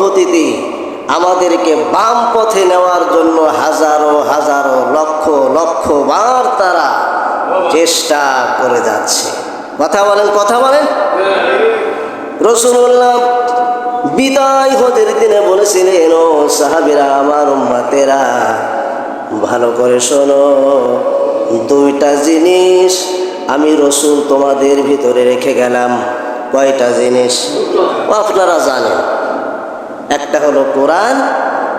পদ্ধতিতে আমাদেরকে বাম পথে নেওয়ার জন্য হাজারো হাজারো লক্ষ লক্ষ বার তারা চেষ্টা করে যাচ্ছে। কথা বলেন, কথা বলেন। রাসূলুল্লাহ বিদায় হজের দিনে বলেছিলেন, ও সাহাবীরা, আমার উম্মতেরা, ভালো করে শোনো, দুইটা জিনিস আমি রাসূল তোমাদের ভিতরে রেখে গেলাম। কয়টা জিনিস আপনারা জানেন? একটা হলো কোরআন,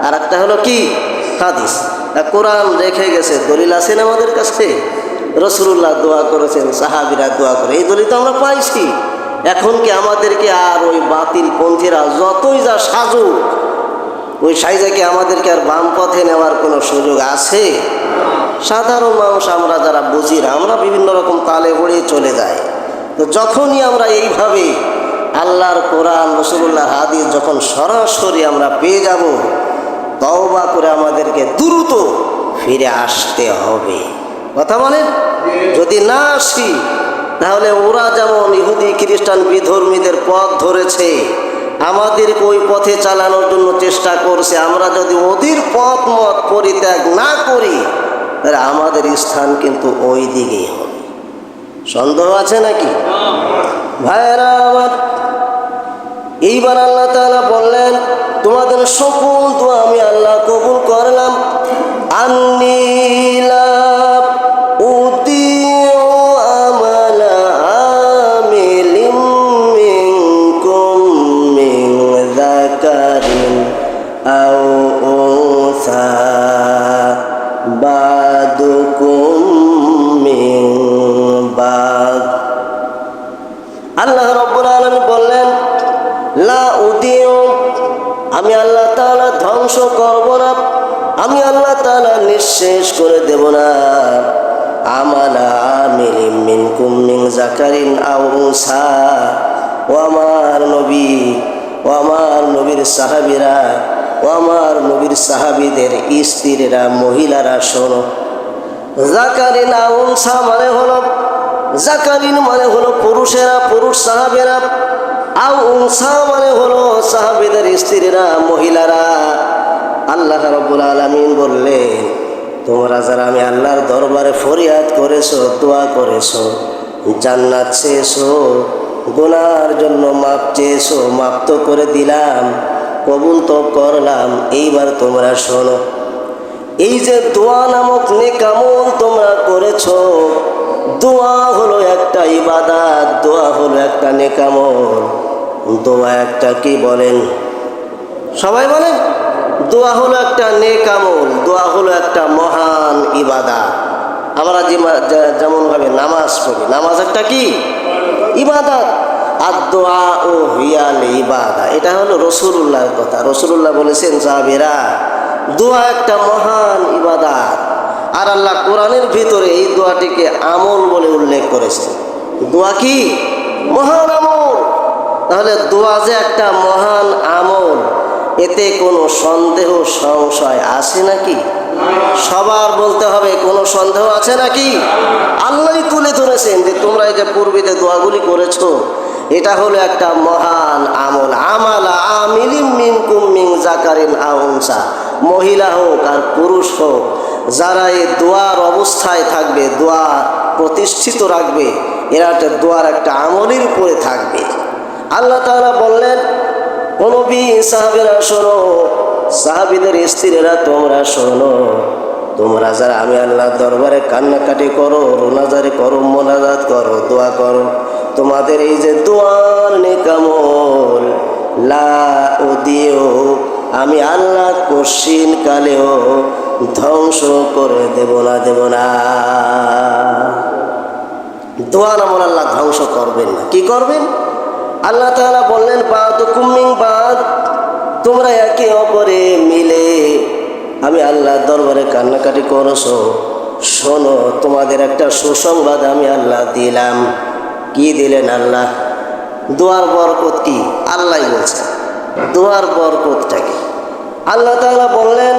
আর একটা হলো কি? হাদিস। কোরআন রেখে গেছে, দলিল আছেন আমাদের কাছে। রাসূলুল্লাহ দোয়া করেছেন, সাহাবীরা দোয়া করে, এই দলিল তো আমরা পাইছি। এখন কি আমাদেরকে আর ওই বাতিল পন্থীরা যতই যা সাজুক, ওই সাইজাকে আমাদেরকে আর বাম পথে নেওয়ার কোনো সুযোগ আছে? সাধারণ মানুষ আমরা যারা বুঝি না, আমরা বিভিন্ন রকম তালে পড়ে চলে যাই। তো যখনই আমরা এইভাবে আল্লাহর কোরআন, রাসূলুল্লাহর হাদিস যখন সরাসরি আমরা পেয়ে যাব, তওবা করে আমাদেরকে দ্রুত ফিরে আসতে হবে। কথা বলেন। যদি না আসি, তাহলে ওরা যেমন ইহুদি খ্রিস্টান বিধর্মীদের পথ ধরেছে, আমাদেরকে ওই পথে চালানোর জন্য চেষ্টা করছে, আমরা যদি ওদের পথ মত পরিত্যাগ না করি, তাহলে আমাদের স্থান কিন্তু ওই দিকেই হবে। সন্দেহ আছে নাকি ভাইরা আমার? এইবার আল্লাহ তাআলা বললেন, তোমাদের সকল দোয়া আমি আল্লাহ কবুল করলাম। আন্নী লা উদিউ আমালা আমিলিন মিনকুম মিন যাকারিন আও উনসা বাদুকুম মিন বাদ। আল্লাহ রাব্বুল আলামিন বললেন, লা উদিউ, আমি আল্লাহ তাআলা ধ্বংস করব না, আমি আল্লাহ তাআলা নিঃশেষ করে দেব না। আমালা আমিলিন মিনকুম মিন যাকারিন আও উনসা, ও আমার নবী, ও আমার নবীর সাহাবীরা, ও আমার নবীর সাহাবীদের স্ত্রীরা, মহিলারা, শোনো। যাকারিন আও উনসা মানে হলো, যাকারিন মানে হলো পুরুষেরা, পুরুষ সাহাবীরা, আও উনসা মানে হলো সাহাবীদের স্ত্রীরা, মহিলারা। আল্লাহ রাব্বুল আলামিন বললেন, তোমরা যারা আমি আল্লাহর দরবারে ফরিয়াদ করেছো, দোয়া করেছো, জান্নাত চেয়েছো, গুনার জন্য মাপ চেয়েছো, মাপ তো করে দিলাম, কবুল তো করলাম। এইবার তোমরা শোনো, এই যে দোয়া নামক নেক আমল তোমরা করেছো, দোয়া হলো একটা ইবাদত, দোয়া হলো একটা নেক আমল। দোয়া একটা কি বলেন? সবাই বলেন। দোয়া হলো একটা নেক আমল, দোয়া হলো একটা মহান ইবাদত। আমরা যেমনভাবে নামাজ পড়ি, নামাজ একটা কি ইবাদত। আর দোয়া ও হিয়াল ইবাদত, এটা হলো রাসূলুল্লাহর কথা। রাসূলুল্লাহ বলেছেন, সাহাবীরা, দোয়া একটা মহান ইবাদত। আর আল্লাহ কোরআনের ভিতরে এই দোয়াটিকে আমল বলে উল্লেখ করেছেন। দোয়া কি মহান আমল। তাহলে দোয়া যে একটা মহান আমল, এতে কোনো সন্দেহ সংশয় আছে নাকি? সবার বলতে হবে, কোনো সন্দেহ আছে নাকি? আল্লাহই তুলে ধরেছেন যে তোমরা এই যে পূর্বে যে দোয়াগুলি করেছো, এটা হলো একটা মহান আমল। আমালা আমিলিন মিনকুম মিন যাকারিন আও উনসা, মহিলা হোক আর পুরুষ হোক, যারা এই দোয়ার অবস্থায় থাকবে, দোয়া প্রতিষ্ঠিত রাখবে, এরা একটা দোয়ার একটা আমলের উপরে থাকবে। আল্লাহ তাআলা বললেন, ও নবী, সাহাবীরা শোনো, সাহাবীদের স্ত্রীরা তোমরা শোনো, তোমরা যারা আমি আল্লাহর দরবারে কান্নাকাটি করো, রোনাজারি করো, মোনাজাত করো, দোয়া করো, তোমাদের এই যে দোয়ার নেক আমল, লা উদিউ, আমি আল্লাহ কশিন কালেও ধ্বংস করে দেব না, দেব না। দোয়ার আমল আল্লাহ ধ্বংস করবেন না। কি করবেন? আল্লাহ তাআলা বললেন, বাদুকুম মিন বাদ, তোমরা একে অপরে মিলে আমি আল্লাহর দরবারে কান্নাকাটি করছো, শোনো, তোমাদের একটা সুসংবাদ আমি আল্লাহ দিলাম। কি দিলেন আল্লাহ? দোয়ার বরকত কি? আল্লাহই বলছেন। দোয়ার বরকতটা কি? আল্লাহ তাআলা বললেন,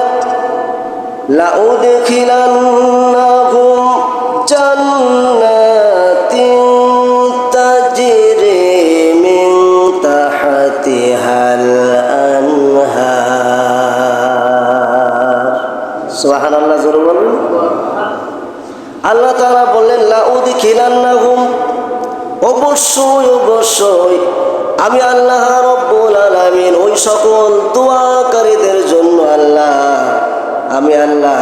লাউদখিলান্নাহুম জান্নাতিন তাজরি মিন তাহতিহাল আনহার সুবহানাল্লাহ, জোরে বলুন। আল্লাহ তাআলা বললেন লা উদখিলান্নাহুম, অবশ্যই অবশ্যই আমি আল্লাহ রব্বুল আলামিন ওই সকল দোয়াকারীদের জন্য আমি আল্লাহ